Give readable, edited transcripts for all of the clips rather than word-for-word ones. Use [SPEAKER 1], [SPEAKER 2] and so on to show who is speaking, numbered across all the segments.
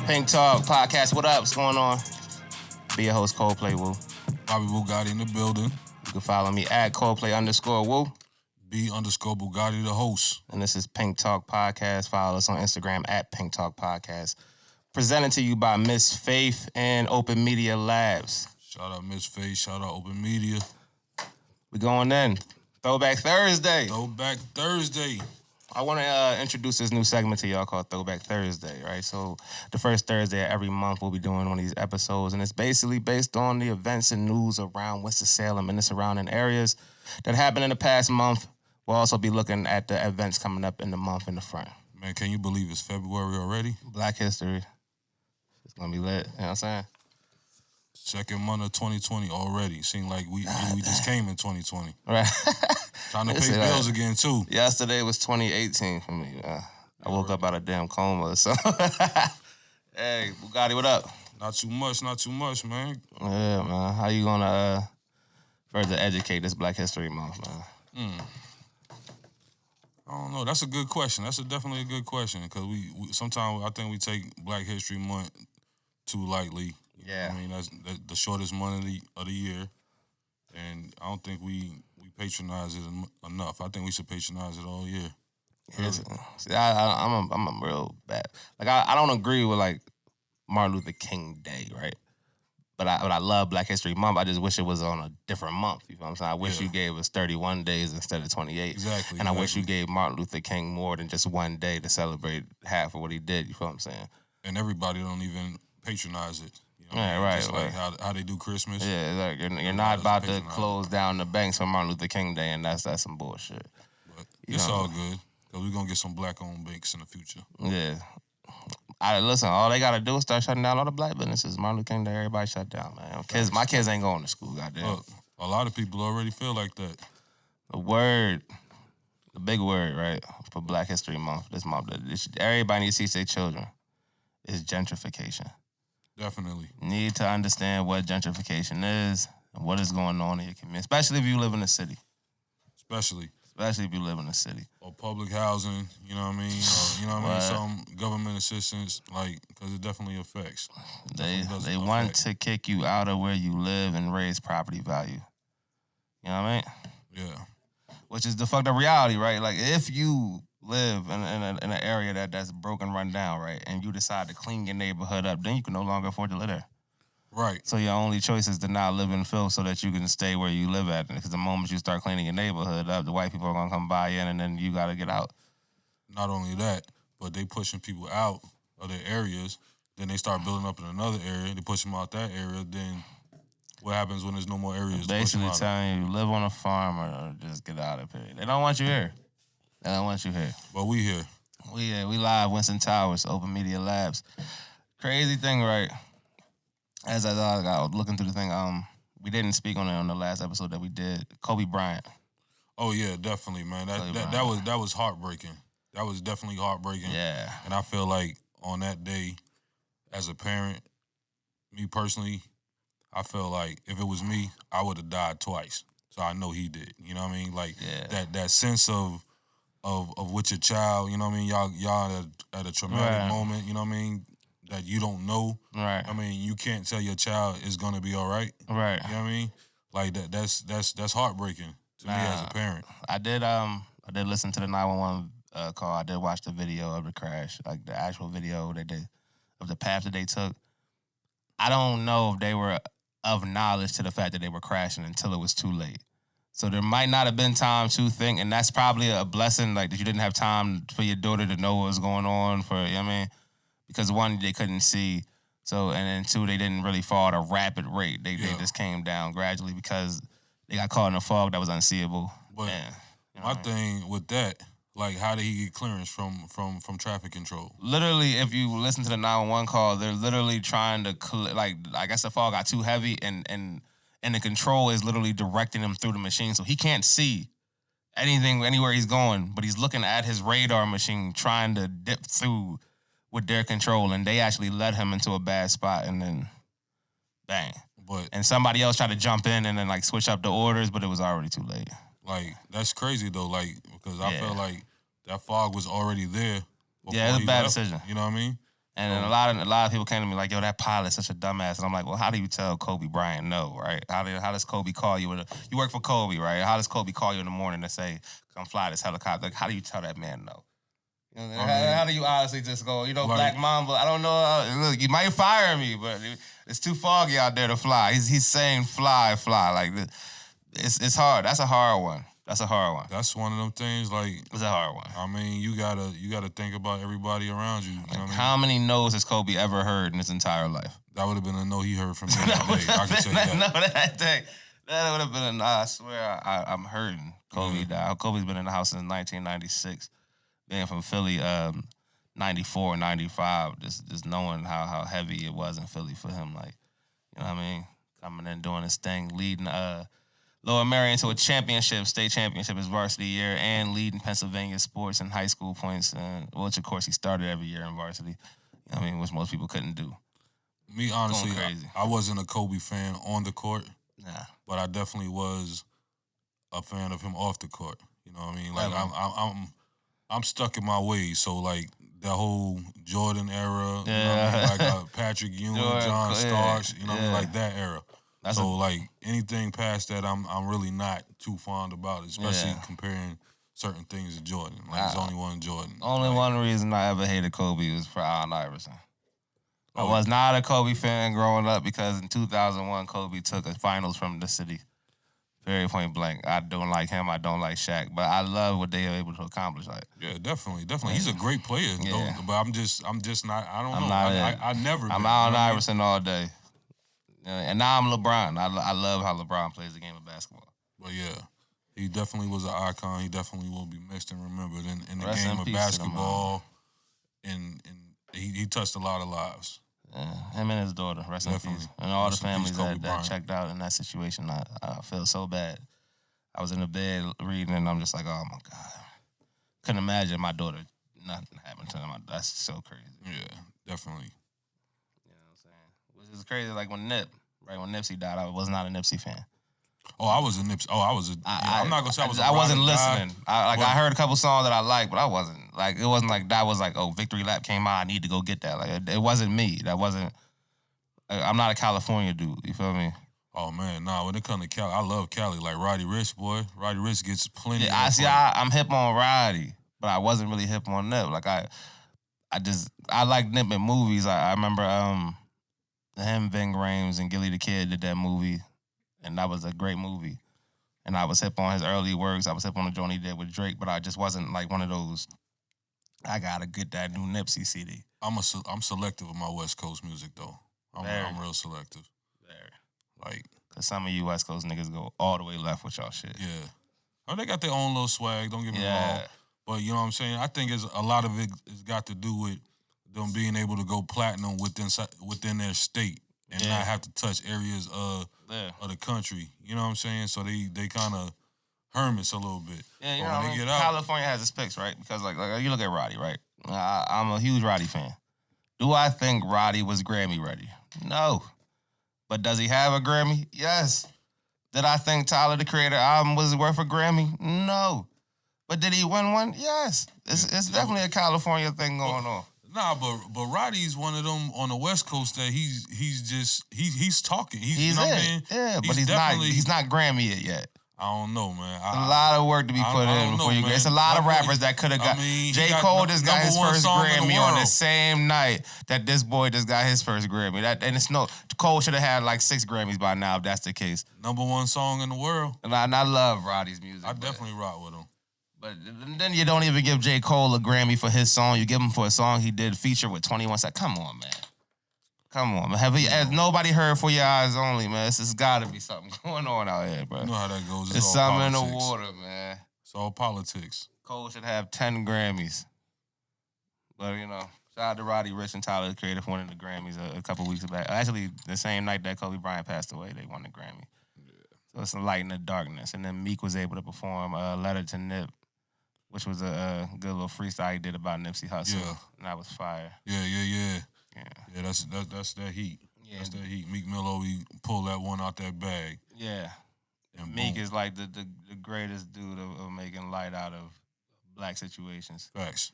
[SPEAKER 1] Pink Talk Podcast. What up? What's going on? Be your host, Coldplay Woo.
[SPEAKER 2] Bobby Bugatti in the building.
[SPEAKER 1] You can follow me at Coldplay_Woo.
[SPEAKER 2] B_Bugatti the host.
[SPEAKER 1] And this is Pink Talk Podcast. Follow us on Instagram at Pink Talk Podcast. Presented to you by Miss Faith and Open Media Labs.
[SPEAKER 2] Shout out Miss Faith. Shout out Open Media.
[SPEAKER 1] We going in. Throwback Thursday.
[SPEAKER 2] Throwback Thursday.
[SPEAKER 1] I want to introduce this new segment to y'all called Throwback Thursday, right? So the first Thursday of every month we'll be doing one of these episodes, and it's basically based on the events and news around Winston-Salem and the surrounding areas that happened in the past month. We'll also be looking at the events coming up in the month in the front.
[SPEAKER 2] Man, can you believe it's February already?
[SPEAKER 1] Black History. It's going to be lit, you know what I'm saying?
[SPEAKER 2] Second month of 2020 already. Seemed like we just came in 2020.
[SPEAKER 1] Right.
[SPEAKER 2] Trying to pay bills again, too.
[SPEAKER 1] Yesterday was 2018 for me. I woke up out of damn coma, so. Hey, Bugatti, what up?
[SPEAKER 2] Not too much, man.
[SPEAKER 1] Yeah, man. How you going to further educate this Black History Month, man?
[SPEAKER 2] I don't know. That's a good question. That's definitely a good question because we sometimes I think we take Black History Month too lightly.
[SPEAKER 1] Yeah.
[SPEAKER 2] I mean, that's the shortest month of the year, and I don't think we patronize it enough. I think we should patronize it all year.
[SPEAKER 1] Really. See, I'm a real bad. Like I don't agree with like Martin Luther King Day, right? But I love Black History Month. I just wish it was on a different month. You know what I'm saying? I wish you gave us 31 days instead of 28.
[SPEAKER 2] Exactly.
[SPEAKER 1] And I wish you gave Martin Luther King more than just one day to celebrate half of what he did. You feel what I'm saying?
[SPEAKER 2] And everybody don't even patronize it. You know,
[SPEAKER 1] yeah, right.
[SPEAKER 2] Just like how they do Christmas.
[SPEAKER 1] Yeah, like you're not about to close down the banks for Martin Luther King Day, and that's some bullshit.
[SPEAKER 2] But it's all good because we're gonna get some black-owned banks in the future.
[SPEAKER 1] Yeah. Listen, all they gotta do is start shutting down all the black businesses. Martin Luther King Day, everybody shut down, man. My kids ain't going to school, goddamn.
[SPEAKER 2] Look, a lot of people already feel like that.
[SPEAKER 1] The big word, right, for Black History Month, this month, everybody needs to teach their children, is gentrification.
[SPEAKER 2] Definitely.
[SPEAKER 1] Need to understand what gentrification is and what is going on in your community, especially if you live in the city. Especially if you live in the city.
[SPEAKER 2] Or public housing, you know what I mean? Or, you know what I mean? Some government assistance, like, because it definitely affects.
[SPEAKER 1] They want to kick you out of where you live and raise property value. You know what I mean?
[SPEAKER 2] Yeah.
[SPEAKER 1] Which is the fucked up reality, right? Like, if you live in an area that's broken, run down, right, and you decide to clean your neighborhood up, then you can no longer afford to live there.
[SPEAKER 2] Right.
[SPEAKER 1] So your only choice is to not live in filth so that you can stay where you live at. Because the moment you start cleaning your neighborhood up, the white people are going to come buy in and then you got to get out.
[SPEAKER 2] Not only that, but they pushing people out of their areas. Then they start building up in another area. They push them out that area. Then what happens when there's no more areas?
[SPEAKER 1] Basically telling you, live on a farm or just get out of here. They don't want you here. They don't want you here.
[SPEAKER 2] But we here.
[SPEAKER 1] We live, Winston Towers, Open Media Labs. Crazy thing, right? As I was looking through the thing, we didn't speak on it on the last episode that we did. Kobe Bryant.
[SPEAKER 2] Oh yeah, definitely, man. That was heartbreaking. That was definitely heartbreaking.
[SPEAKER 1] Yeah.
[SPEAKER 2] And I feel like on that day, as a parent, me personally, I feel like if it was me, I would have died twice. So I know he did. You know what I mean? Like that sense of with your child. You know what I mean? Y'all at a traumatic moment. You know what I mean? That you don't know.
[SPEAKER 1] Right.
[SPEAKER 2] I mean, you can't tell your child it's gonna be all right.
[SPEAKER 1] Right.
[SPEAKER 2] You know what I mean? Like that's heartbreaking to me as a parent.
[SPEAKER 1] I did listen to the 911 call. I did watch the video of the crash, like the actual video they did of the path that they took. I don't know if they were of knowledge to the fact that they were crashing until it was too late. So there might not have been time to think, and that's probably a blessing, like that you didn't have time for your daughter to know what was going on you know what I mean? Because one, they couldn't see. So, and then two, they didn't really fall at a rapid rate. They just came down gradually because they got caught in a fog that was unseeable.
[SPEAKER 2] But my thing with that, like, how did he get clearance from traffic control?
[SPEAKER 1] Literally, if you listen to the 911 call, they're literally trying to, I guess the fog got too heavy and the control is literally directing him through the machine. So he can't see anything, anywhere he's going, but he's looking at his radar machine trying to dip through with their control, and they actually led him into a bad spot, and then bang. And somebody else tried to jump in and then like switch up the orders, but it was already too late.
[SPEAKER 2] Like, that's crazy though, because I felt like that fog was already there.
[SPEAKER 1] Yeah, it was a bad decision.
[SPEAKER 2] You know what I mean?
[SPEAKER 1] And then a lot of people came to me like, yo, that pilot's such a dumbass. And I'm like, well, how do you tell Kobe Bryant no, right? How does Kobe call you? You work for Kobe, right? How does Kobe call you in the morning to say, come fly this helicopter? Like, how do you tell that man no? You know, how do you honestly just go, Black Mamba, I don't know. Look, you might fire me, but it's too foggy out there to fly. He's saying fly. Like, it's hard. That's a hard one. That's
[SPEAKER 2] one of them things, like...
[SPEAKER 1] It's a hard one.
[SPEAKER 2] I mean, you gotta think about everybody around you. You know what I mean?
[SPEAKER 1] How many no's has Kobe ever heard in his entire life?
[SPEAKER 2] That would have been a no he heard from me that day. I can tell you that.
[SPEAKER 1] No, that day. That would have been a no. I swear, I'm hurting. Kobe died. Kobe's been in the house since 1996. Being from Philly, 94, 95, just knowing how heavy it was in Philly for him. Like, you know what I mean? Coming in, doing his thing, leading... Lower Marion to a state championship his varsity year, and leading Pennsylvania sports in high school points, which of course he started every year in varsity. I mean, which most people couldn't do.
[SPEAKER 2] Me, honestly, I wasn't a Kobe fan on the court, but I definitely was a fan of him off the court. You know what I mean? Like I'm stuck in my ways, so like that whole Jordan era, you know what I mean? Like Patrick Ewing, John Starks, you know what I mean? Like that era. Like anything past that, I'm really not too fond about, especially comparing certain things to Jordan. Like there's only one Jordan.
[SPEAKER 1] Only one reason I ever hated Kobe was for Allen Iverson. I was not a Kobe fan growing up because in 2001 Kobe took a finals from the city. Very point blank. I don't like him. I don't like Shaq, but I love what they are able to accomplish. Like,
[SPEAKER 2] yeah, definitely. He's a great player, but I'm just not. I don't know. I never.
[SPEAKER 1] I'm Allen Iverson all day. And now I'm LeBron. I love how LeBron plays the game of basketball.
[SPEAKER 2] But yeah, he definitely was an icon. He definitely will be missed and remembered in the game of basketball. And he touched a lot of lives.
[SPEAKER 1] Yeah, him and his daughter, rest in peace. And all the families that checked out in that situation, I feel so bad. I was in the bed reading, and I'm just like, oh my God. Couldn't imagine my daughter nothing happened to them. That's so crazy.
[SPEAKER 2] Yeah, definitely.
[SPEAKER 1] It's crazy, like when Nipsey died, I was not a Nipsey fan.
[SPEAKER 2] Oh, I was a Nipsey. Oh, I was a... I'm not going to say I was a...
[SPEAKER 1] I wasn't listening. I heard a couple songs that I liked, but I wasn't. Like, it wasn't like that was like, oh, Victory Lap came out, I need to go get that. Like, it wasn't me. That wasn't... I'm not a California dude, you feel me?
[SPEAKER 2] Oh, man, nah, when it comes to Cali, I love Cali. Like, Roddy Ricch, boy. Roddy Ricch gets plenty
[SPEAKER 1] I'm hip on Roddy, but I wasn't really hip on Nip. Like, I like Nip in movies. I remember... him, Ving Rhames, and Gilly the Kid did that movie, and that was a great movie. And I was hip on his early works. I was hip on the joint he did with Drake, but I just wasn't like one of those, I gotta get that new Nipsey CD.
[SPEAKER 2] I'm selective of my West Coast music, though. I'm real selective.
[SPEAKER 1] Very.
[SPEAKER 2] Like,
[SPEAKER 1] because some of you West Coast niggas go all the way left with y'all shit.
[SPEAKER 2] Yeah. Oh, they got their own little swag, don't get me wrong. But you know what I'm saying? I think a lot of it has got to do with them being able to go platinum within their state and not have to touch areas of the country. You know what I'm saying? So they kind of hermits a little bit.
[SPEAKER 1] Yeah, you know, when they get out, California has its picks, right? Because like you look at Roddy, right? I'm a huge Roddy fan. Do I think Roddy was Grammy ready? No. But does he have a Grammy? Yes. Did I think Tyler, the Creator album, was worth a Grammy? No. But did he win one? Yes. It's definitely a California thing going on.
[SPEAKER 2] Nah, but Roddy's one of them on the West Coast that he's talking. He's you know what I mean?
[SPEAKER 1] Yeah, but he's not Grammy it yet.
[SPEAKER 2] I don't know, man.
[SPEAKER 1] A lot of work to be put in before you get. It's a lot of rappers that could have got. J. Cole just got his first Grammy on the same night that this boy just got his first Grammy. And it's Cole should have had like 6 Grammys by now if that's the case.
[SPEAKER 2] #1 song in the world.
[SPEAKER 1] And I love Roddy's music.
[SPEAKER 2] I definitely rock with him.
[SPEAKER 1] But then you don't even give J. Cole a Grammy for his song. You give him for a song he did feature with 21 Seconds. Come on, man. Come on, man. Has nobody heard For Your Eyes Only, man? It's got to be something going on out here, bro.
[SPEAKER 2] You know how that goes.
[SPEAKER 1] It's something politics. In the water, man.
[SPEAKER 2] It's all politics.
[SPEAKER 1] Cole should have 10 Grammys. But, you know, shout out to Roddy Ricch and Tyler, the Creator, for winning the Grammys a couple weeks back. Actually, the same night that Kobe Bryant passed away, they won the Grammy. Yeah. So it's a light in the darkness. And then Meek was able to perform Letter to Nip, which was a good little freestyle he did about Nipsey Hussle. Yeah. And that was fire.
[SPEAKER 2] Yeah, that's that heat. Yeah. That's that heat. Meek Mill always pull that one out that bag.
[SPEAKER 1] Yeah. And Meek is like the greatest dude of making light out of black situations.
[SPEAKER 2] Facts.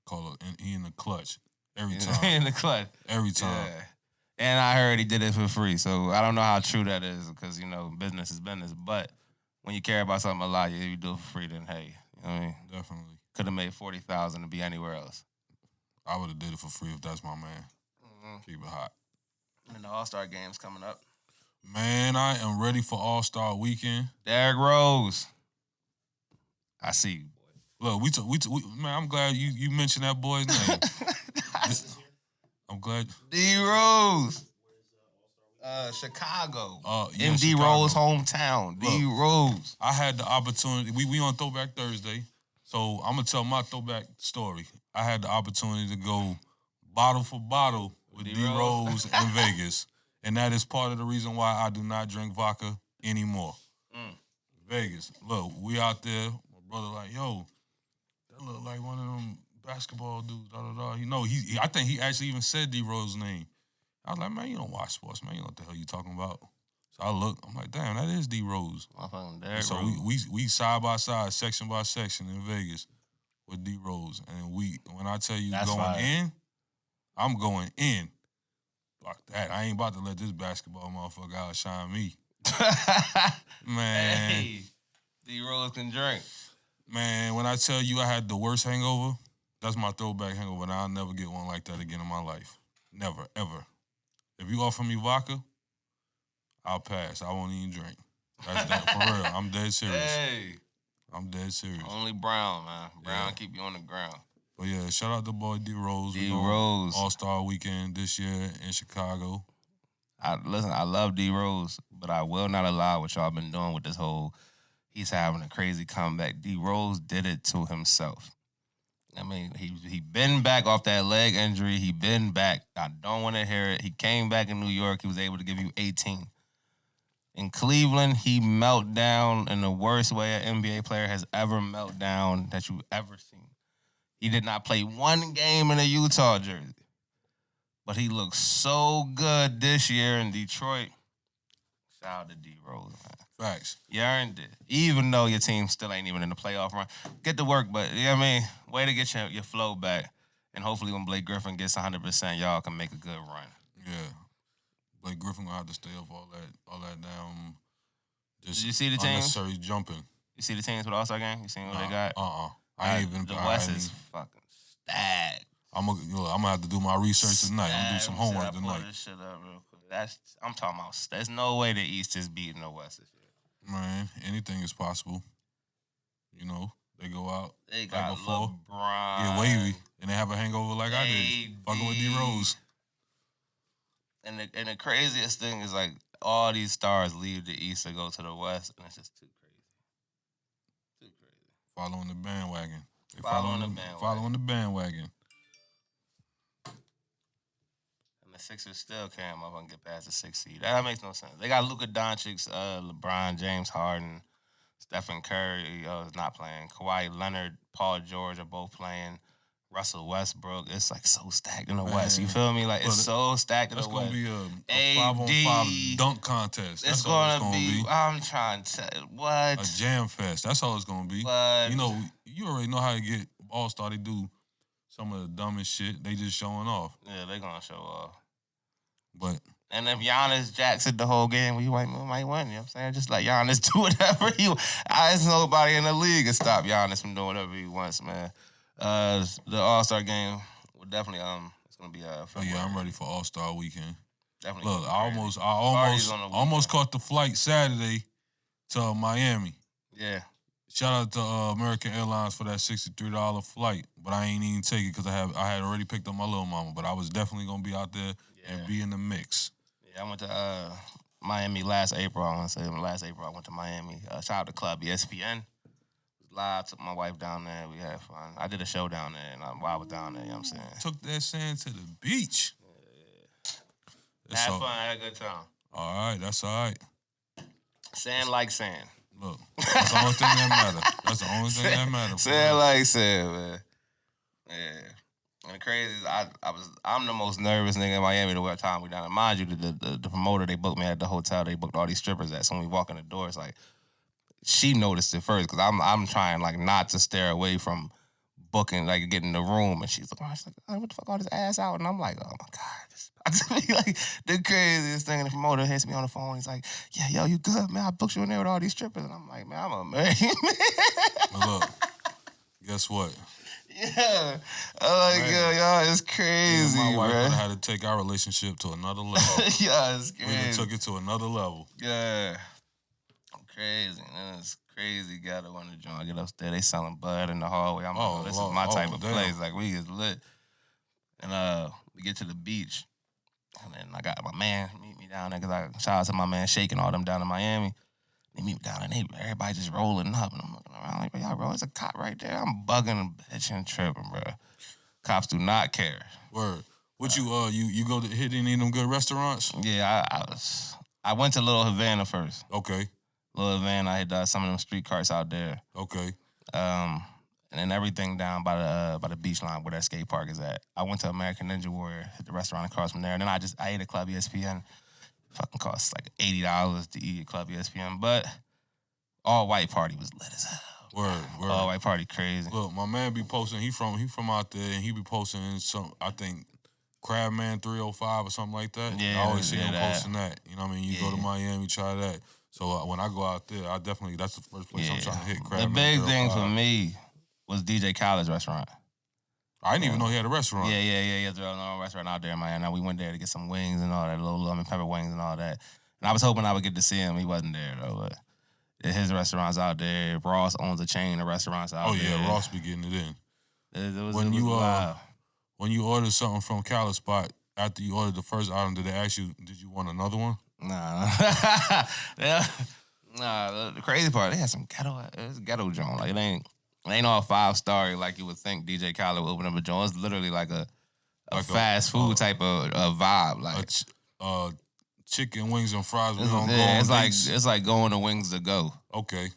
[SPEAKER 2] Call it, and he in the clutch. Every time.
[SPEAKER 1] In the clutch.
[SPEAKER 2] Every time.
[SPEAKER 1] Yeah. And I heard he did it for free, so I don't know how true that is because, business is business. But when you care about something a lot, you do it for free, then hey, you know what I mean?
[SPEAKER 2] Definitely.
[SPEAKER 1] Could have made $40,000 to be anywhere else.
[SPEAKER 2] I would have did it for free if that's my man. Mm-hmm. Keep it hot.
[SPEAKER 1] And the All-Star game's coming up.
[SPEAKER 2] Man, I am ready for All-Star weekend.
[SPEAKER 1] Derrick Rose. I see you, boy.
[SPEAKER 2] Look, man, I'm glad you mentioned that boy's name. I'm glad.
[SPEAKER 1] D Rose. Chicago.
[SPEAKER 2] Yeah,
[SPEAKER 1] in D Rose hometown. D Rose.
[SPEAKER 2] I had the opportunity. We on Throwback Thursday, so I'm gonna tell my throwback story. I had the opportunity to go bottle for bottle with D Rose in Vegas, and that is part of the reason why I do not drink vodka anymore. Vegas. Look, we out there. My brother like, yo, that look like one of them basketball dudes. Da da da. I think he actually even said D Rose's name. I was like, man, you don't watch sports, man. You know what the hell you talking about. So I look, I'm like, damn, that is D Rose. So we side by side, section by section in Vegas with D Rose. And when I tell you in, I'm going in. Like that. I ain't about to let this basketball motherfucker outshine me. Man.
[SPEAKER 1] Hey, D Rose can drink.
[SPEAKER 2] Man, when I tell you I had the worst hangover, that's my throwback hangover, and I'll never get one like that again in my life. Never, ever. If you offer me vodka, I'll pass. I won't even drink. That's that for real. I'm dead serious.
[SPEAKER 1] Hey.
[SPEAKER 2] I'm dead serious.
[SPEAKER 1] Only Brown, man. Brown keep you on the ground.
[SPEAKER 2] But yeah, shout out to boy D Rose.
[SPEAKER 1] D Rose.
[SPEAKER 2] All-Star weekend this year in Chicago.
[SPEAKER 1] I love D Rose, but I will not allow what y'all been doing with this whole he's having a crazy comeback. D Rose did it to himself. I mean, he been back off that leg injury. He been back. I don't want to hear it. He came back in New York. He was able to give you 18. In Cleveland, he melt down in the worst way an NBA player has ever melt down that you've ever seen. He did not play one game in a Utah jersey. But he looks so good this year in Detroit. Shout out to D Rose, man.
[SPEAKER 2] Facts.
[SPEAKER 1] You earned it. Even though your team still ain't even in the playoff run. Get to work, but, you know what I mean? Way to get your flow back. And hopefully when Blake Griffin gets 100%, y'all can make a good run.
[SPEAKER 2] Yeah. Blake Griffin gonna have to stay off all that damn
[SPEAKER 1] Did you see the teams?
[SPEAKER 2] Unnecessary jumping.
[SPEAKER 1] You see the teams with All-Star game? You seen what they got?
[SPEAKER 2] I ain't even.
[SPEAKER 1] The West is fucking stacked.
[SPEAKER 2] I'm gonna have to do my research tonight. I'm gonna do some homework tonight.
[SPEAKER 1] Pull this shit up real quick. I'm talking about. There's no way the East is beating the West this year.
[SPEAKER 2] Man, anything is possible. They go out.
[SPEAKER 1] They got
[SPEAKER 2] before.
[SPEAKER 1] LeBron.
[SPEAKER 2] Yeah, wavy, and they have a hangover like I did. Fucking with D Rose.
[SPEAKER 1] And the craziest thing is like all these stars leave the East to go to the West, and it's just too crazy. Too crazy.
[SPEAKER 2] Following the bandwagon.
[SPEAKER 1] Following
[SPEAKER 2] the bandwagon.
[SPEAKER 1] And the Sixers still can't move and get past the 6th seed. That makes no sense. They got Luka Doncic, LeBron, James Harden, Stephen Curry is not playing. Kawhi Leonard, Paul George are both playing. Russell Westbrook. It's like so stacked in the West. You feel me? Like it's so stacked in the West.
[SPEAKER 2] That's gonna be a 5-on-5 dunk contest. That's
[SPEAKER 1] it's gonna be. I'm trying to tell what
[SPEAKER 2] a jam fest. That's all it's gonna be.
[SPEAKER 1] But,
[SPEAKER 2] you already know how to get All-Star. They do some of the dumbest shit. They just showing off.
[SPEAKER 1] Yeah, they gonna show off.
[SPEAKER 2] And
[SPEAKER 1] if Giannis jacks it the whole game, we might win. You know what I'm saying? Just let Giannis do whatever he wants. There's nobody in the league can stop Giannis from doing whatever he wants, man. The All-Star game will definitely it's gonna be
[SPEAKER 2] yeah, I'm ready for All-Star weekend.
[SPEAKER 1] Definitely.
[SPEAKER 2] Look, I almost caught the flight Saturday to Miami.
[SPEAKER 1] Yeah.
[SPEAKER 2] Shout out to American Airlines for that $63 flight, but I ain't even take it because I had already picked up my little mama. But I was definitely gonna be out there and be in the mix.
[SPEAKER 1] Yeah, I went to Miami last April. I want to say last April I went to Miami. Shout out to Club ESPN. Live, took my wife down there. We had fun. I did a show down there, and while I was down there, you know what I'm saying?
[SPEAKER 2] Took that sand to the beach.
[SPEAKER 1] Yeah. Had fun. Had a good time.
[SPEAKER 2] All right. That's all right.
[SPEAKER 1] Sand like sand.
[SPEAKER 2] Look, that's the only thing that matters. That's the only thing that matters.
[SPEAKER 1] Sand like sand, man. Yeah. And the crazy is I'm the most nervous nigga in Miami the whole time we down there. Mind you, the promoter, they booked me at the hotel. They booked all these strippers at. So when we walk in the door, it's like, she noticed it first because I'm trying like not to stare away from booking, like getting the room, and she's like, oh, what the fuck, all this ass out? And I'm like, oh my God. I just be like the craziest thing. And the promoter hits me on the phone. He's like, yeah, yo, you good, man? I booked you in there with all these strippers. And I'm like, man, I'm a married man.
[SPEAKER 2] Look, guess what?
[SPEAKER 1] Yeah. I'm like, yo, y'all, it's crazy,
[SPEAKER 2] my wife
[SPEAKER 1] bro.
[SPEAKER 2] had to take our relationship to another level.
[SPEAKER 1] Yeah, it's crazy.
[SPEAKER 2] We done took it to another level.
[SPEAKER 1] Yeah. Crazy. Man, it's crazy. Got to want to join. Get upstairs. They selling bud in the hallway. I'm like, this is my type of place. Like, we is lit. And we get to the beach. And then I got my man meet me down there because shout out to my man Shake and all them down in Miami. They meet me down there, everybody just rolling up. And I'm looking around like, y'all, bro, there's a cop right there. I'm bugging, bitching, tripping, bro. Cops do not care.
[SPEAKER 2] Word. What you go to hit any of them good restaurants?
[SPEAKER 1] Yeah, I went to Little Havana first.
[SPEAKER 2] Okay.
[SPEAKER 1] Little Havana, I hit some of them street carts out there.
[SPEAKER 2] Okay.
[SPEAKER 1] And then everything down by the beach line where that skate park is at. I went to American Ninja Warrior, hit the restaurant across from there, and then I ate at Club ESPN. Fucking cost like $80 to eat at Club ESPN, but all white party was lit as hell.
[SPEAKER 2] Word.
[SPEAKER 1] All white party crazy.
[SPEAKER 2] Look, my man be posting. He from out there, and he be posting some. I think Crabman 305 or something like that.
[SPEAKER 1] Yeah,
[SPEAKER 2] I always see him posting that. You know what I mean? You go to Miami, try that. So when I go out there, that's the first place I'm trying to hit. Crabman.
[SPEAKER 1] The big thing for me was DJ Khaled's restaurant.
[SPEAKER 2] I didn't even know he had a restaurant.
[SPEAKER 1] Yeah. He has a restaurant out there in Miami. Now, we went there to get some wings and all that, little lemon pepper wings and all that. And I was hoping I would get to see him. He wasn't there, though. But his restaurant's out there. Ross owns a chain of restaurants out there.
[SPEAKER 2] Oh, yeah, Ross be getting it in.
[SPEAKER 1] It was wild.
[SPEAKER 2] When you order something from Khaled Spot, after you ordered the first item, did they ask you, did you want another one?
[SPEAKER 1] Nah. Nah, the crazy part, they had some ghetto joint. Like, it ain't all 5-star like you would think DJ Khaled would open up a joint. It's literally like a fast food type of vibe. Like
[SPEAKER 2] chicken wings and fries.
[SPEAKER 1] It's like going to Wings to Go.
[SPEAKER 2] Okay.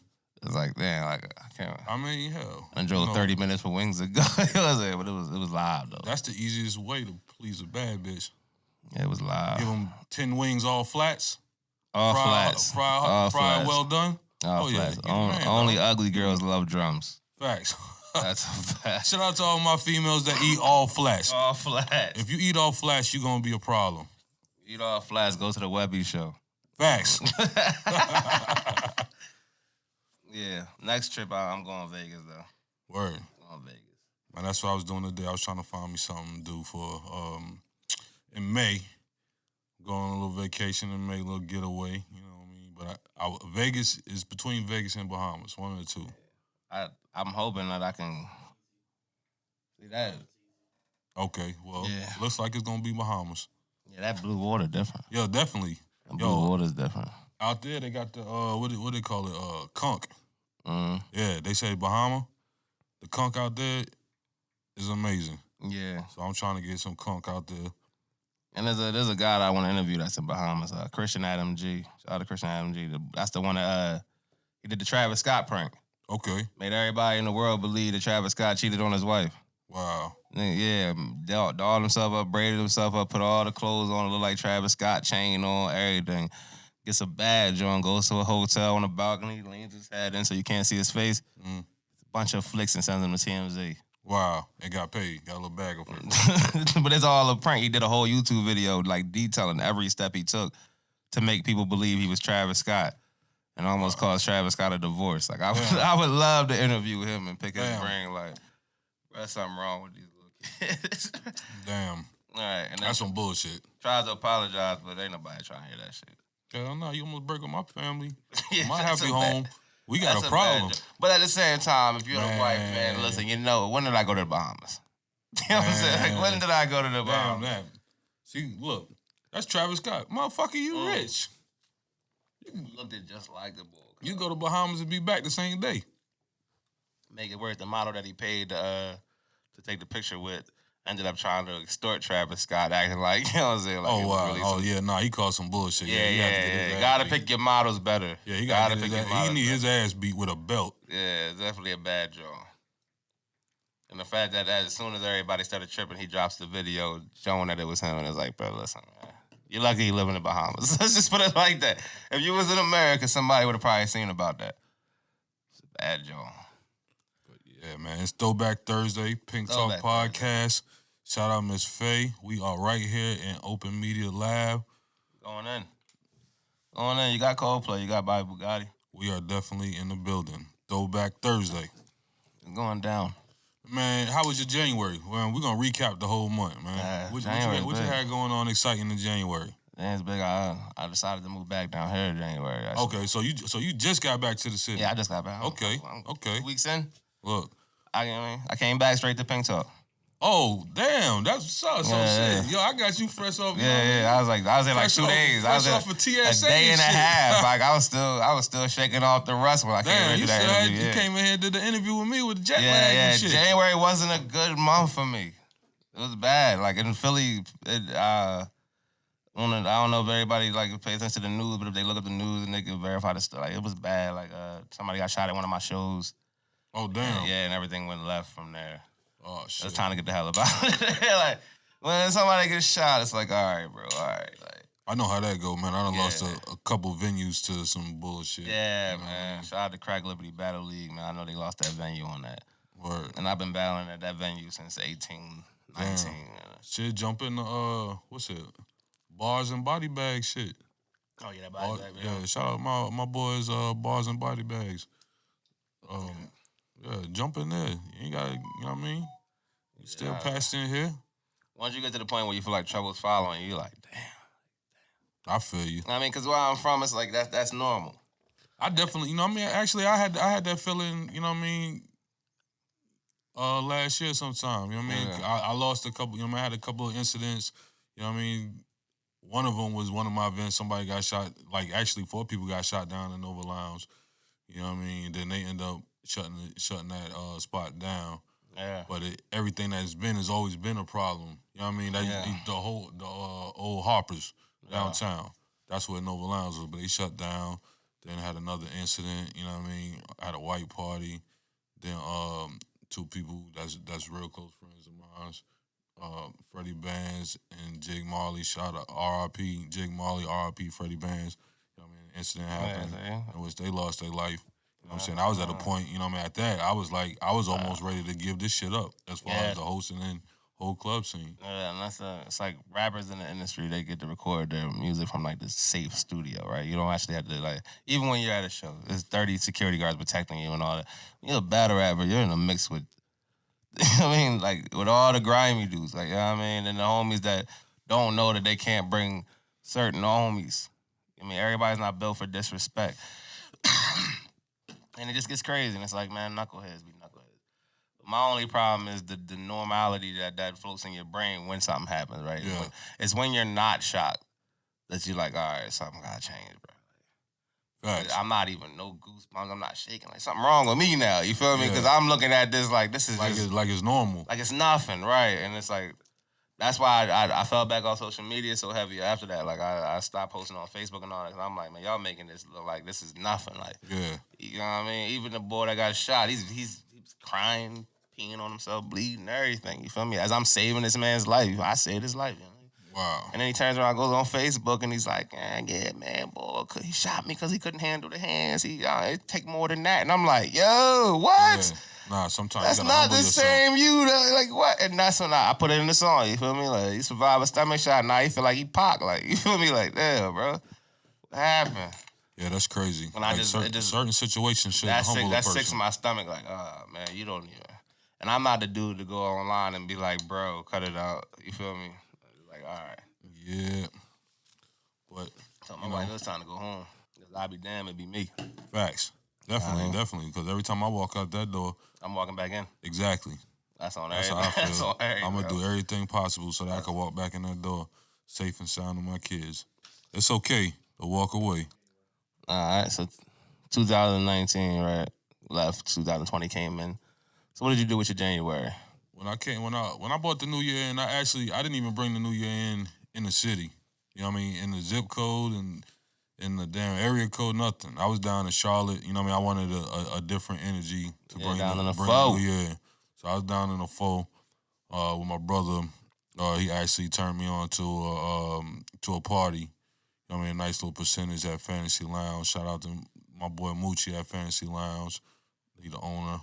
[SPEAKER 1] It's like, damn, like I can't.
[SPEAKER 2] I mean, hell.
[SPEAKER 1] I drove 30 minutes for Wings to Go. But it was live though.
[SPEAKER 2] That's the easiest way to please a bad bitch.
[SPEAKER 1] Yeah, it was live.
[SPEAKER 2] Give them 10 wings, all flats.
[SPEAKER 1] Flats.
[SPEAKER 2] Fried, well done.
[SPEAKER 1] All flats. Only ugly girls love drums.
[SPEAKER 2] Facts.
[SPEAKER 1] That's a fact.
[SPEAKER 2] Shout out to all my females that eat all flats.
[SPEAKER 1] All flats.
[SPEAKER 2] If you eat all flats, you're going to be a problem.
[SPEAKER 1] Eat all flats, go to the Webby show.
[SPEAKER 2] Facts.
[SPEAKER 1] Yeah. Next trip out, I'm going to Vegas, though.
[SPEAKER 2] Word.
[SPEAKER 1] I'm going to Vegas.
[SPEAKER 2] Man, that's what I was doing today. I was trying to find me something to do for, in May. Going on a little vacation in May, a little getaway. You know what I mean? But Vegas is between Vegas and Bahamas, one of the two.
[SPEAKER 1] I'm hoping that I can see that.
[SPEAKER 2] Okay, well, looks like it's going to be Bahamas.
[SPEAKER 1] Yeah, that blue water different.
[SPEAKER 2] Yeah, definitely.
[SPEAKER 1] Blue water's different.
[SPEAKER 2] Out there, they got the, what they call it, conch.
[SPEAKER 1] Mm-hmm.
[SPEAKER 2] Yeah, they say Bahama. The conch out there is amazing.
[SPEAKER 1] Yeah.
[SPEAKER 2] So I'm trying to get some conch out there.
[SPEAKER 1] And there's a guy that I want to interview that's in Bahamas, Christian Adam G. Shout out to Christian Adam G. That's the one that he did the Travis Scott prank.
[SPEAKER 2] Okay.
[SPEAKER 1] Made everybody in the world believe that Travis Scott cheated on his wife.
[SPEAKER 2] Wow.
[SPEAKER 1] Yeah, dolled himself up, braided himself up, put all the clothes on, look like Travis Scott, chain on, everything. Gets a badge on, goes to a hotel on the balcony, leans his head in so you can't see his face.
[SPEAKER 2] Mm.
[SPEAKER 1] A bunch of flicks and sends them to TMZ.
[SPEAKER 2] Wow. And got paid. Got a little bag of it.
[SPEAKER 1] But it's all a prank. He did a whole YouTube video, like, detailing every step he took to make people believe he was Travis Scott. And almost caused Travis Scott a divorce. Like, I would love to interview him and pick his brain. Like, there's something wrong with these little kids.
[SPEAKER 2] Damn.
[SPEAKER 1] All right. And
[SPEAKER 2] that's some bullshit.
[SPEAKER 1] Tries to apologize, but ain't nobody trying to hear that shit.
[SPEAKER 2] Hell no, you almost break up my family.
[SPEAKER 1] Yeah,
[SPEAKER 2] my happy home. We got a problem.
[SPEAKER 1] But at the same time, if you're a white man, listen, you know, when did I go to the Bahamas? You know what I'm saying? Like, when did I go to the Bahamas?
[SPEAKER 2] Damn. See, look, that's Travis Scott. Motherfucker, you rich.
[SPEAKER 1] You looked at just like the boy.
[SPEAKER 2] You go to Bahamas and be back the same day.
[SPEAKER 1] Make it worse. The model that he paid to take the picture with ended up trying to extort Travis Scott, acting like, you know what I'm saying? Like,
[SPEAKER 2] oh, wow. Really he called some bullshit.
[SPEAKER 1] Yeah. Gotta pick your models better.
[SPEAKER 2] Yeah, he gotta pick his ass. He need his ass beat with a belt.
[SPEAKER 1] Yeah, it's definitely a bad job. And the fact that as soon as everybody started tripping, he drops the video showing that it was him, and it's like, bro, listen, man. You're lucky you live in the Bahamas. Let's just put it like that. If you was in America, somebody would have probably seen about that. It's a bad job.
[SPEAKER 2] Yeah, man. It's Throwback Thursday, Pink Talk Podcast. Shout out Miss Faye. We are right here in Open Media Lab.
[SPEAKER 1] Going in. You got Coldplay. You got Bobby Bugatti.
[SPEAKER 2] We are definitely in the building. Throwback Thursday.
[SPEAKER 1] It's going down.
[SPEAKER 2] Man, how was your January? Well, we're going to recap the whole month, man. What you had going on exciting in January?
[SPEAKER 1] It's big. I decided to move back down here in January. Actually.
[SPEAKER 2] Okay, so you just got back to the city.
[SPEAKER 1] Yeah, I just got back.
[SPEAKER 2] Okay.
[SPEAKER 1] 2 weeks in.
[SPEAKER 2] Look.
[SPEAKER 1] I came back straight to Pink Talk.
[SPEAKER 2] Oh, damn. That's so shit. Yo, I got you fresh off.
[SPEAKER 1] Yeah. I was there like 2 days. I was there
[SPEAKER 2] off of TSA
[SPEAKER 1] a day and a half. Like I was still shaking off the rust when I came into that interview.
[SPEAKER 2] You came in here and did the interview with me with the jet lag and shit.
[SPEAKER 1] January wasn't a good month for me. It was bad. Like in Philly, I don't know if everybody like pays attention to the news, but if they look up the news and they can verify the stuff, like it was bad. Like somebody got shot at one of my shows.
[SPEAKER 2] Oh damn.
[SPEAKER 1] And everything went left from there.
[SPEAKER 2] Oh shit.
[SPEAKER 1] It's time to get the hell about it. Like when somebody gets shot, it's like, all right, bro, all right. Like
[SPEAKER 2] I know how that go, man. I done lost a couple venues to some bullshit.
[SPEAKER 1] Yeah, man. Shout out to Crack Liberty Battle League, man. I know they lost that venue on that.
[SPEAKER 2] Word.
[SPEAKER 1] And I've been battling at that venue since 18, 19.
[SPEAKER 2] Shit, jump in the what's it? Bars and Body Bags shit.
[SPEAKER 1] Oh yeah, that body bag.
[SPEAKER 2] Yeah, shout out my boys Bars and Body Bags. Yeah, jump in there. You ain't got, you know what I mean? You still passed in here.
[SPEAKER 1] Once you get to the point where you feel like trouble's following you, you're like, damn.
[SPEAKER 2] I feel you.
[SPEAKER 1] I mean, because where I'm from, it's like that's normal.
[SPEAKER 2] I definitely, you know what I mean? Actually, I had that feeling, you know what I mean, last year sometime, you know what I mean? Yeah. I lost a couple, you know what I mean? I had a couple of incidents, you know what I mean? One of them was one of my events. Somebody got shot, like actually 4 people got shot down in Nova Lounge, you know what I mean? Then they end up shutting that spot down.
[SPEAKER 1] Yeah.
[SPEAKER 2] But everything that's been has always been a problem. You know what I mean? The old Harper's downtown. That's where Nova Lounge was, but they shut down. Then had another incident, you know what I mean? I had a white party. Then 2 people that's real close friends of mine. Freddie Bands and Jig Marley. Shout out R.I.P. Jig Marley, R.I.P. Freddie Bands. You know what I mean? Incident happened in which they lost their life. You know what I'm saying? I was at a point, you know what I mean, at that, I was almost ready to give this shit up as far as the hosting and whole club scene.
[SPEAKER 1] Yeah, and it's like rappers in the industry, they get to record their music from like this safe studio, right? You don't actually have to like, even when you're at a show, there's 30 security guards protecting you and all that. When you're a battle rapper, you're in a mix with, you know what I mean, like with all the grimy dudes, like, you know what I mean? And the homies that don't know that they can't bring certain homies. I mean, everybody's not built for disrespect. And it just gets crazy. And it's like, man, knuckleheads be knuckleheads. But my only problem is the normality that floats in your brain when something happens, right?
[SPEAKER 2] Yeah.
[SPEAKER 1] It's when you're not shocked that you're like, all right, something got to change, bro. Like, I'm not even no goosebumps. I'm not shaking. Like, something wrong with me now. You feel me? Because I'm looking at this like, this is
[SPEAKER 2] like
[SPEAKER 1] just...
[SPEAKER 2] Like it's normal.
[SPEAKER 1] Like it's nothing, right? And it's like... That's why I fell back on social media so heavy after that. Like, I stopped posting on Facebook and all that. Cause I'm like, man, y'all making this look like this is nothing. Like, you know what I mean? Even the boy that got shot, he was crying, peeing on himself, bleeding, everything. You feel me? As I'm saving this man's life, I saved his life. You know?
[SPEAKER 2] Wow. And
[SPEAKER 1] then he turns around, goes on Facebook, and he's like, yeah, man, boy, he shot me because he couldn't handle the hands. It take more than that. And I'm like, yo, what?
[SPEAKER 2] Yeah. Nah, sometimes
[SPEAKER 1] that's not the same you. Like what? And that's when I put it in the song. You feel me? Like he survived a stomach shot. Now he feel like he Pac. Like you feel me? Like damn, bro, what happened?
[SPEAKER 2] Yeah, that's crazy.
[SPEAKER 1] When
[SPEAKER 2] like certain situations should humble a person.
[SPEAKER 1] That sticks in my stomach. Like, man, you don't even. And I'm not the dude to go online and be like, bro, cut it out. You feel me? Like, all right.
[SPEAKER 2] Yeah. But
[SPEAKER 1] so my wife, it's time to go home. Cause I'll be damned, it be me.
[SPEAKER 2] Facts. Definitely. Because every time I walk out that door,
[SPEAKER 1] I'm walking back in.
[SPEAKER 2] Exactly.
[SPEAKER 1] That's on
[SPEAKER 2] everything.
[SPEAKER 1] That's how I feel.
[SPEAKER 2] I'm going to do everything possible so that I can walk back in that door safe and sound with my kids. It's okay to walk away.
[SPEAKER 1] All right. So 2019, right? Left. 2020 came in. So what did you do with your January?
[SPEAKER 2] When I bought the new year in, I didn't even bring the new year in the city. You know what I mean? In the zip code and in the damn area code, nothing. I was down in Charlotte. You know what I mean? I wanted a different energy to bring the new year. So I was down in the 4 with my brother. He actually turned me on to a party. You know what I mean? A nice little percentage at Fantasy Lounge. Shout out to my boy Moochie at Fantasy Lounge. He the owner.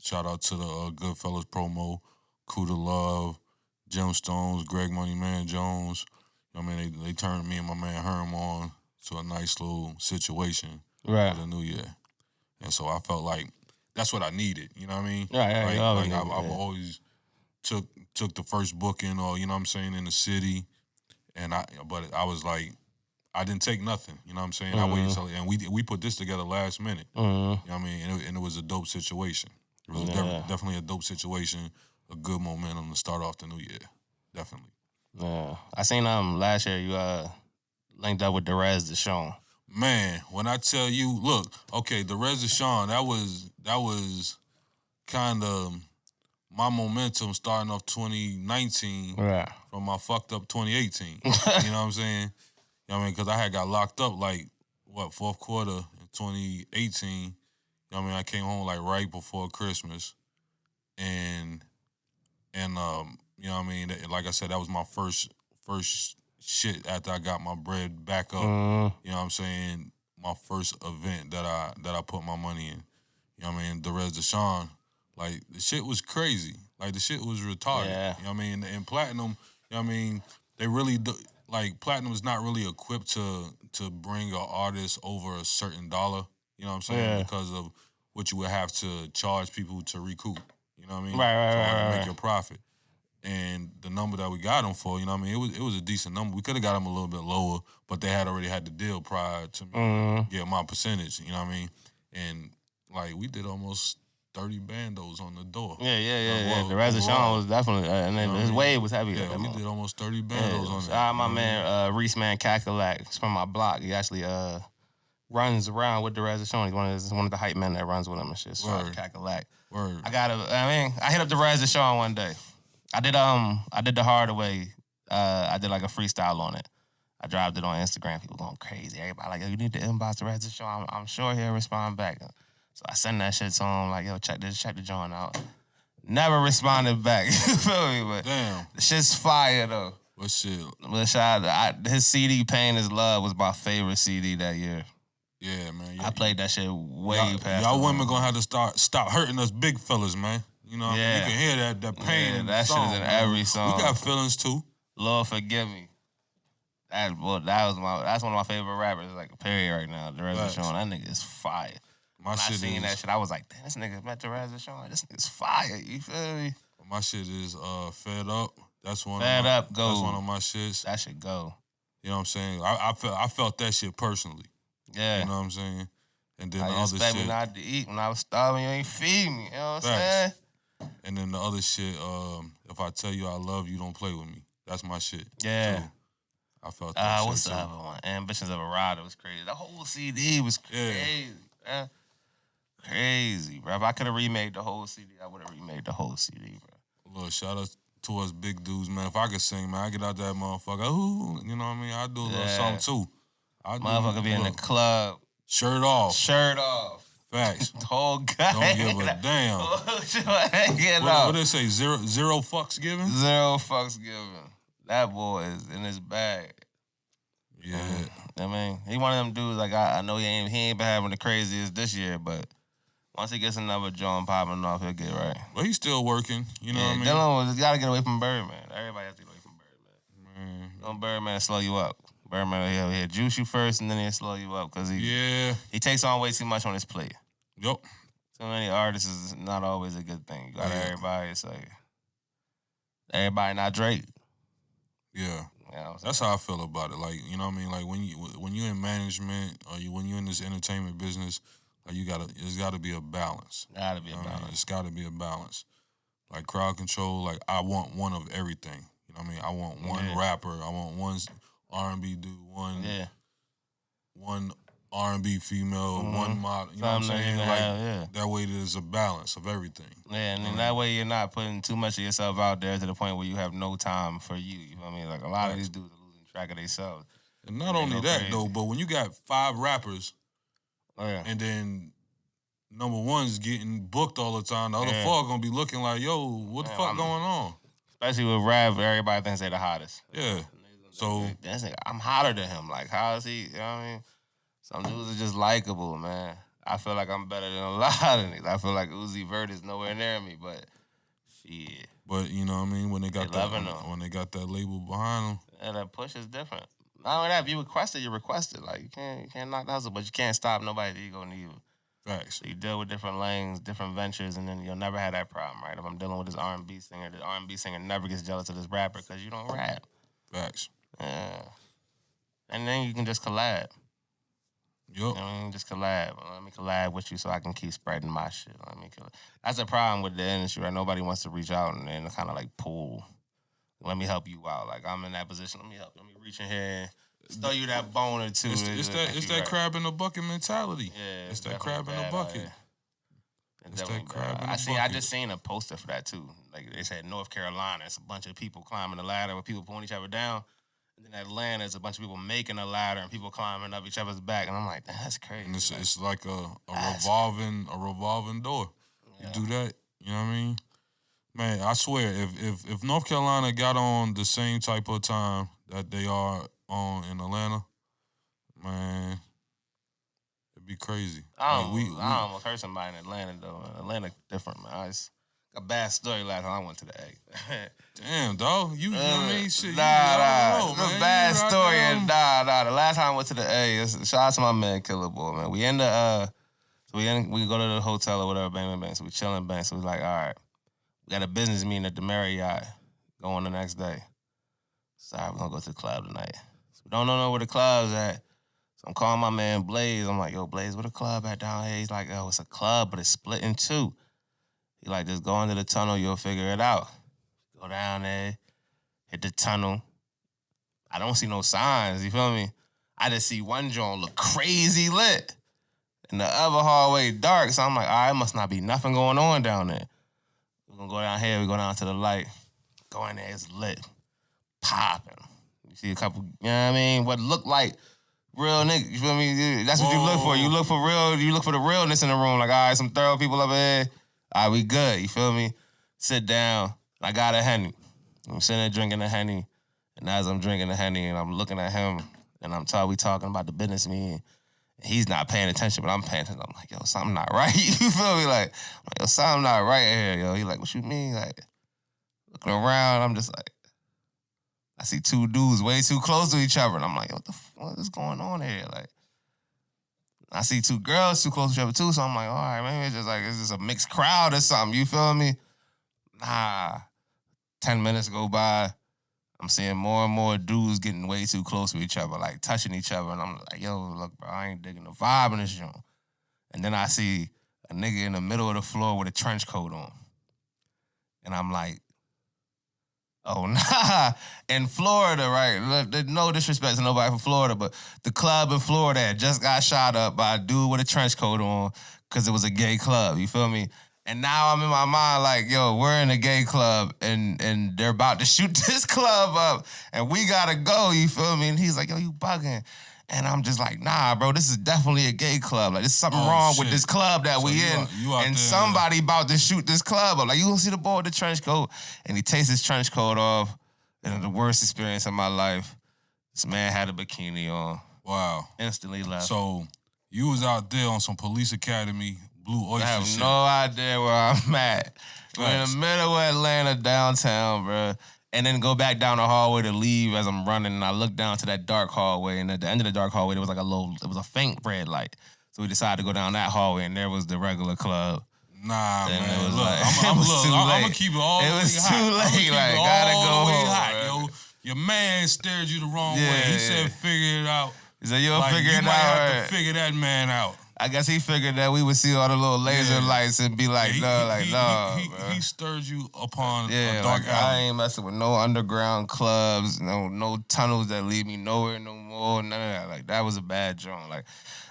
[SPEAKER 2] Shout out to the Goodfellas promo, Kuda Love, Gemstones, Greg Moneyman Jones. You know what I mean? They turned me and my man Herm on to a nice little situation for the new year. And so I felt like that's what I needed. You know what I mean?
[SPEAKER 1] Right.
[SPEAKER 2] I've always took the first booking, or you know what I'm saying, in the city, but I was like, I didn't take nothing. You know what I'm saying? I waited till, and we put this together last minute. You know what I mean? And it was a dope situation. It was definitely a dope situation, a good momentum to start off the new year. Definitely.
[SPEAKER 1] Yeah, I seen last year you linked up with Derez Deshawn.
[SPEAKER 2] Man, when I tell you, look, okay, Derez Deshawn, that was kind of my momentum starting off 2019 from my fucked up 2018. You know what I'm saying? You know what I mean? Because I had got locked up fourth quarter in 2018. You know what I mean? I came home right before Christmas, and you know what I mean? Like I said, that was my first shit after I got my bread back up. You know what I'm saying? My first event that I put my money in. You know what I mean? Derez Deshawn, the shit was crazy. The shit was retarded.
[SPEAKER 1] Yeah.
[SPEAKER 2] You know what I mean? And Platinum, you know what I mean? They really do. Platinum is not really equipped to bring an artist over a certain dollar, you know what I'm saying? Yeah. Because of what you would have to charge people to recoup, you know what I mean?
[SPEAKER 1] Right.
[SPEAKER 2] Make your profit. And the number that we got them for, you know what I mean? It was a decent number. We could have got them a little bit lower, but they had already had the deal prior to me get my percentage, you know what I mean? And we did almost 30 bandos on the door.
[SPEAKER 1] Yeah. The Reza Sean was definitely, and then his wave was heavy.
[SPEAKER 2] Yeah, we did almost 30 bandos on that.
[SPEAKER 1] My man, Reese Man Kakalak, he's from my block. He actually runs around with the Reza Sean. He's one of the hype men that runs with him and shit. So Kakalak.
[SPEAKER 2] Word.
[SPEAKER 1] I hit up the Reza Sean one day. I did the hard way. I did a freestyle on it. I dropped it on Instagram. People going crazy. Everybody you need to inbox the Reza Sean. I'm sure he'll respond back. So I send that shit to him, yo, check the joint out. Never responded back. You feel me? But
[SPEAKER 2] damn.
[SPEAKER 1] The shit's fire, though.
[SPEAKER 2] What shit?
[SPEAKER 1] But his CD, Pain is Love, was my favorite CD that year.
[SPEAKER 2] Yeah, man.
[SPEAKER 1] I played that shit way past.
[SPEAKER 2] Y'all women gonna have to stop hurting us big fellas, man. You know, you can hear that pain in the song.
[SPEAKER 1] Shit is in every song.
[SPEAKER 2] We got feelings, too.
[SPEAKER 1] Lord forgive me. That's one of my favorite rappers, period right now. Derez Sean, that nigga is fire. When I seen that shit, I was like, damn, this nigga met Derez Sean. This nigga's fire. You feel me?
[SPEAKER 2] My shit is Fed Up. That's one.
[SPEAKER 1] Fed Up go.
[SPEAKER 2] That's one of my shits.
[SPEAKER 1] That should go.
[SPEAKER 2] You know what I'm saying? I felt that shit personally.
[SPEAKER 1] Yeah.
[SPEAKER 2] You know what I'm saying? And then
[SPEAKER 1] the other shit. You expect me not to eat when I was starving. You ain't feed me. You know what I'm saying?
[SPEAKER 2] And then the other shit, if I tell you I love you, don't play with me. That's my shit.
[SPEAKER 1] Yeah.
[SPEAKER 2] Too. I felt that shit.
[SPEAKER 1] What's the other one? Ambitions of a Rider was crazy. The whole CD was crazy. Yeah. Crazy, bro. If I could have remade the whole CD, I would have remade the whole CD, bro.
[SPEAKER 2] Look, shout out to us big dudes, man. If I could sing, man, I get out that motherfucker. Ooh, you know what I mean? I do a little something, too.
[SPEAKER 1] Motherfucker be in the club.
[SPEAKER 2] Shirt off. Facts.
[SPEAKER 1] The whole guy.
[SPEAKER 2] Don't give a damn. What they say? Zero fucks given?
[SPEAKER 1] 0 fucks given. That boy is in his bag.
[SPEAKER 2] Yeah.
[SPEAKER 1] I mean, he one of them dudes, I know he ain't been having the craziest this year, but once he gets another joint popping off, he'll get right.
[SPEAKER 2] Well, he's still working. You know what I mean?
[SPEAKER 1] Dylan got to get away from Birdman. Everybody has to get away from Birdman. Don't Birdman slow you up. Birdman, he'll juice you first, and then he'll slow you up because he takes on way too much on his plate.
[SPEAKER 2] Yep.
[SPEAKER 1] Too many artists is not always a good thing. You got everybody. It's everybody not Drake.
[SPEAKER 2] Yeah. That's how I feel about it. You know what I mean? When you're in management or when you're in this entertainment business, it's gotta be a balance. It's gotta be a balance. Crowd control, I want one of everything. You know what I mean? I want one rapper, I want one R&B dude, one R&B female, one model. You know what I'm saying? That way there's a balance of everything.
[SPEAKER 1] Yeah, and then that way you're not putting too much of yourself out there to the point where you have no time for you. You know what I mean? A lot of these dudes are losing track of themselves.
[SPEAKER 2] And not only that, though, but when you got 5 rappers, and then number one's getting booked all the time, the other 4 are going to be looking like, yo, what the fuck going on?
[SPEAKER 1] Especially with rap, everybody thinks they're the hottest.
[SPEAKER 2] Yeah. So
[SPEAKER 1] I'm hotter than him. How is he? You know what I mean? Some dudes are just likable, man. I feel like I'm better than a lot of niggas. I feel like Uzi Vert is nowhere near me, but shit.
[SPEAKER 2] But you know what I mean? When they got
[SPEAKER 1] when
[SPEAKER 2] they got that label behind them.
[SPEAKER 1] Yeah, that push is different. Not only that, if you request it, you request it. Like you can't knock the hustle, but you can't stop nobody's ego neither.
[SPEAKER 2] Facts.
[SPEAKER 1] So you deal with different lanes, different ventures, and then you'll never have that problem, right? If I'm dealing with this R&B singer, the R&B singer never gets jealous of this rapper because you don't rap.
[SPEAKER 2] Facts.
[SPEAKER 1] Yeah. And then you can just collab.
[SPEAKER 2] Yup.
[SPEAKER 1] You know what I mean? Just collab. Let me collab with you so I can keep spreading my shit. That's the problem with the industry, right? Nobody wants to reach out and then kind of like pull. Let me help you out. Like, I'm in that position. Let me help you. Let me reach in here and throw you that bone or two.
[SPEAKER 2] It's that crab in the bucket mentality.
[SPEAKER 1] Yeah.
[SPEAKER 2] It's that crab in the bucket.
[SPEAKER 1] It's that crab in the bucket. I just seen a poster for that, too. Like, they said North Carolina. It's a bunch of people climbing the ladder with people pulling each other down. And then Atlanta is a bunch of people making a ladder and people climbing up each other's back. And I'm like, that's crazy.
[SPEAKER 2] And it's like a revolving door. Yeah. You do that, you know what I mean? Man, I swear, if North Carolina got on the same type of time that they are on in Atlanta, man, it'd be crazy.
[SPEAKER 1] I almost heard somebody in Atlanta, though. Atlanta different, man. A bad story last time I went to the A.
[SPEAKER 2] Damn, dog. You know what I mean? Shit,
[SPEAKER 1] nah. It's a bad story. The last time I went to the A, shout out to my man, Killer Boy, man. We we go to the hotel or whatever, bang. So we chilling, bang. So we like, all right, we got a business meeting at the Marriott going the next day. So we're going to go to the club tonight. So we don't know where the club's at. So I'm calling my man Blaze. I'm like, yo, Blaze, where the club at down here? He's like, oh, it's a club, but it's split in two. He like, just go into the tunnel, you'll figure it out. Go down there, hit the tunnel. I don't see no signs, you feel me? I just see one joint look crazy lit. And the other hallway dark, so I'm like, all right, must not be nothing going on down there. We're gonna go down here, we go down to the light. Go in there, it's lit. Popping. You see a couple, you know what I mean? What look like real niggas, you feel me? That's what you look for. You look for the realness in the room. Like, all right, some thorough people up here. All right, we good, you feel me? Sit down. I got a Henny. I'm sitting there drinking a Henny. And as I'm drinking the Henny and I'm looking at him and we talking about the business meeting, and he's not paying attention, but I'm paying attention. I'm like, yo, something not right. You feel me? Like, yo, something not right here, yo. He like, what you mean? Like, looking around, I'm just like, I see two dudes way too close to each other. And I'm like, yo, what is going on here? Like, I see two girls too close to each other too, so I'm like, all right, maybe it's just a mixed crowd or something, you feel me? Nah. 10 minutes go by, I'm seeing more and more dudes getting way too close to each other, like touching each other, and I'm like, yo, look, bro, I ain't digging the vibe in this joint. And then I see a nigga in the middle of the floor with a trench coat on. And I'm like, oh, nah. In Florida, right? There's no disrespect to nobody from Florida, but the club in Florida had just got shot up by a dude with a trench coat on because it was a gay club, you feel me? And now I'm in my mind like, yo, we're in a gay club and they're about to shoot this club up and we gotta go, you feel me? And he's like, yo, you bugging. And I'm just like, nah, bro, this is definitely a gay club. Like, there's something wrong with this club that we in. And somebody about to shoot this club up. Like, you gonna see the boy with the trench coat. And he takes his trench coat off. And the worst experience of my life, this man had a bikini on.
[SPEAKER 2] Wow.
[SPEAKER 1] Instantly left.
[SPEAKER 2] So, you was out there on some Police Academy Blue Oyster shit.
[SPEAKER 1] I have no idea where I'm at. We're in the middle of Atlanta, downtown, bro. And then go back down the hallway to leave as I'm running, and I look down to that dark hallway, and at the end of the dark hallway, there was like it was a faint red light. So we decided to go down that hallway, and there was the regular club.
[SPEAKER 2] Nah, man. I'm gonna keep it all the way hot.
[SPEAKER 1] It was too late. Like, gotta go home.
[SPEAKER 2] Hot, yo. Your man stared you the wrong way. He said, figure it out.
[SPEAKER 1] He said, you'll figure it out. You might
[SPEAKER 2] have to figure that man out.
[SPEAKER 1] I guess he figured that we would see all the little laser lights and be like, no.
[SPEAKER 2] He stirred you upon a dark alley.
[SPEAKER 1] I ain't messing with no underground clubs, no tunnels that lead me nowhere no more, none of that. Like, that was a bad joint. Like,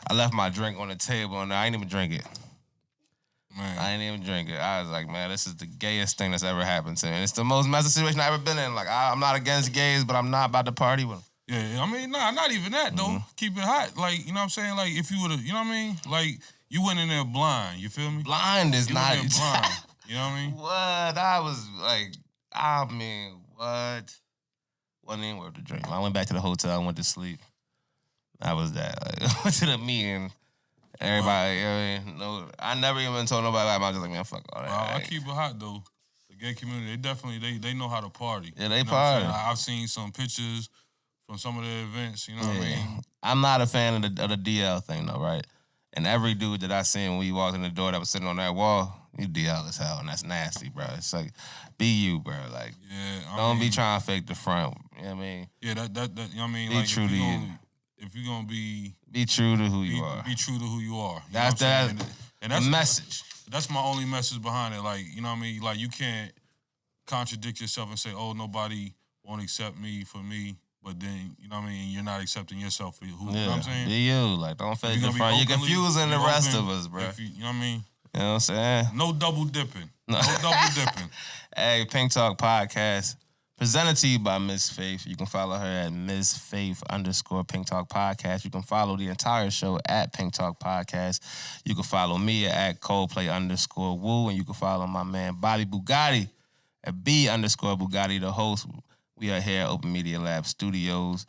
[SPEAKER 1] I left my drink on the table and I ain't even drink it.
[SPEAKER 2] Man.
[SPEAKER 1] I ain't even drink it. I was like, man, this is the gayest thing that's ever happened to me. And it's the most messy situation I've ever been in. Like, I'm not against gays, but I'm not about to party with them.
[SPEAKER 2] Yeah, I mean, nah, not even that, though. Keep it hot. Like, you know what I'm saying? Like, if you would have, you know what I mean? Like, you went in there blind, you feel me?
[SPEAKER 1] Blind is not...
[SPEAKER 2] blind, you know what I mean?
[SPEAKER 1] What? I was like, what? Wasn't even worth the drink. I went back to the hotel, I went to sleep. That was that. Like, I went to the meeting, Everybody, you know what I mean? No, I never even told nobody about it. I was just like, man, fuck all that.
[SPEAKER 2] I keep it hot, though. The gay community, they definitely, they know how to party.
[SPEAKER 1] Yeah, they party.
[SPEAKER 2] I've seen some pictures from some of the events, you know what I mean?
[SPEAKER 1] I'm not a fan of the DL thing, though, right? And every dude that I seen when we walked in the door that was sitting on that wall, you DL as hell, and that's nasty, bro. It's like, be you, bro. Like, don't be trying to fake the front. You know what I mean?
[SPEAKER 2] Yeah, that you know what I mean?
[SPEAKER 1] Be
[SPEAKER 2] like,
[SPEAKER 1] true to you.
[SPEAKER 2] If you're gonna be
[SPEAKER 1] true to who you are.
[SPEAKER 2] Be true to who you are. You
[SPEAKER 1] that's that. And that's the message.
[SPEAKER 2] That's my only message behind it. Like, you know what I mean? Like, you can't contradict yourself and say, oh, nobody won't accept me for me. But then, you know what I mean, you're not accepting yourself for who, you know what I'm saying?
[SPEAKER 1] Be you. Like, don't fake the front. You're confusing the rest of us, bro.
[SPEAKER 2] You know what I mean?
[SPEAKER 1] You know what I'm saying?
[SPEAKER 2] No double dipping. No double dipping.
[SPEAKER 1] Hey, Pink Talk Podcast, presented to you by Miss Faith. You can follow her at Miss Faith _ Pink Talk Podcast. You can follow the entire show at Pink Talk Podcast. You can follow me at Coldplay _ Woo. And you can follow my man Bobby Bugatti at B _ Bugatti, the host. We are here at Open Media Lab Studios.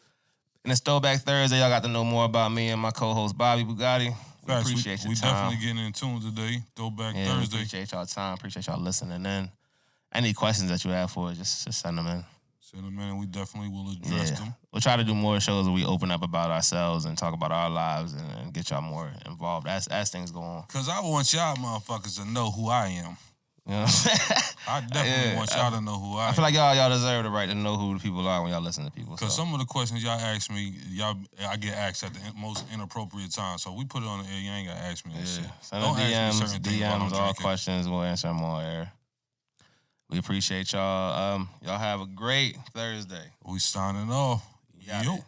[SPEAKER 1] And it's Throwback Thursday. Y'all got to know more about me and my co-host, Bobby Bugatti. We appreciate your time.
[SPEAKER 2] We definitely getting in tune today. Throwback Thursday.
[SPEAKER 1] Appreciate y'all time. Appreciate y'all listening in. Any questions that you have for us, just send them in.
[SPEAKER 2] Send them in, and we definitely will address them.
[SPEAKER 1] We'll try to do more shows where we open up about ourselves and talk about our lives and get y'all more involved as things go on.
[SPEAKER 2] Because I want y'all motherfuckers to know who I am.
[SPEAKER 1] You know what I'm saying?
[SPEAKER 2] I definitely want y'all to know who I am.
[SPEAKER 1] I feel like y'all deserve the right to know who the people are when y'all listen to people.
[SPEAKER 2] Because some of the questions y'all ask me, I get asked at the most inappropriate time. So we put it on the air. You ain't got to ask me that shit.
[SPEAKER 1] Send them DMs, all questions. We'll answer them on air. We appreciate y'all. Y'all have a great Thursday.
[SPEAKER 2] We signing off. Yo.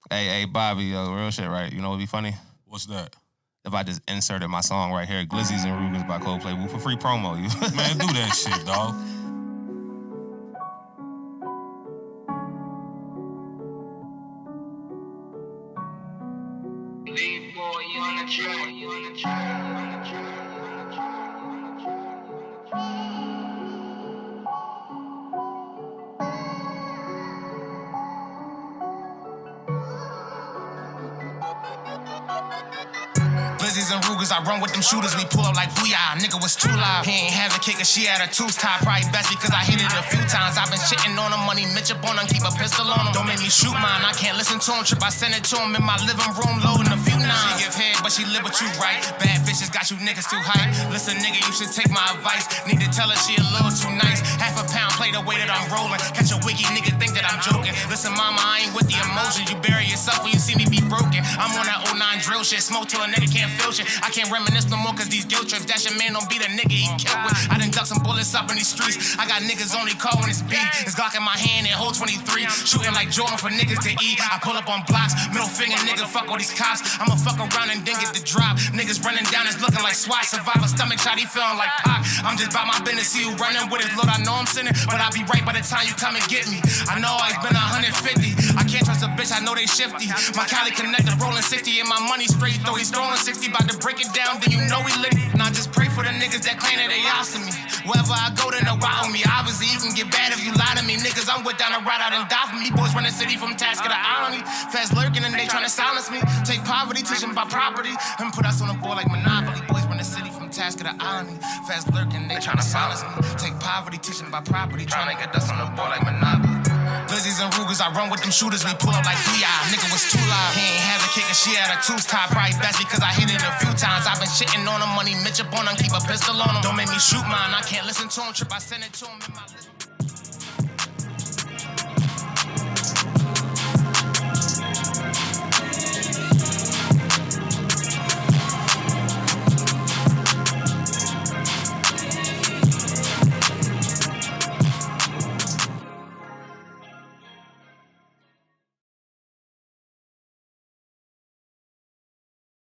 [SPEAKER 1] Hey, Bobby, real shit, right? You know what'd be funny?
[SPEAKER 2] What's that?
[SPEAKER 1] If I just inserted my song right here, Glizzies and Rugers by Coldplay Woo, for free promo.
[SPEAKER 2] Man, do that shit, dog.
[SPEAKER 3] Lead boy, you on the track.
[SPEAKER 4] Glizzies and Rugers, I run with them shooters, we pull up like booyah. Nigga was too loud. He ain't have a kicker, she had a tooth tie. Probably best because I hit it a few times. I've been shitting on him, money Mitch up on him, keep a pistol on him. Don't make me shoot mine, I can't listen to him. Trip, I send it to him in my living room, loading a few nines. She give head, but she live with you right. Bad bitches got you niggas too hype. Listen, nigga, you should take my advice. Need to tell her she a little too nice. Half a pound play the way that I'm rolling. Catch a wiggy nigga, think that I'm joking. Listen, mama, I ain't with the emotions. You bury yourself when you see me be broken. I'm on that 09 drill shit, smoke till a nigga can't feel shit. I can't reminisce no more cause these guilt trips. That your man don't be the nigga he killed with. I done duck some bullets up in these streets. I got niggas only call when it's beef. It's Glock in my hand and hold 23. Shooting like Jordan for niggas to eat. I pull up on blocks, middle finger nigga, fuck all these cops. I'ma fuck around and then get the drop. Niggas running down is looking like SWAT. Survivor stomach shot, he feeling like Pac. I'm just about my business, see you running with it. Lord, I know I'm sinning, but I'll be right by the time you come and get me. I know it's been 150. I can't trust a bitch, I know they shifty. My Cali connector rolling 60 and my money straight though. He's throwing 60, about to break it down, then you know we lit. And I just pray for the niggas that claim that they ops to me. Wherever I go, they know why on me. Obviously, you can get bad if you lie to me. Niggas, I'm with down the ride out and die for me. Boys run the city from Tasker to Irony. Fast lurking and they trying to silence me. Take poverty, teach them about property, and put us on the board like Monopoly. Boys run the city from Tasker to Irony. Fast lurking, they trying to silence me. Take poverty, teach them about property, trying to get us on the board like Monopoly. Glizzies and Rugers, I run with them shooters, we pull up like booyah. Nigga was too loud. He ain't have a kicker, she had a tooth tie. Probably best because I hit it a few times. I've been shitting on him, money Mitch up on him, keep a pistol on him. Don't make me shoot mine, I can't listen to him. Trip, I send it to him in my living room.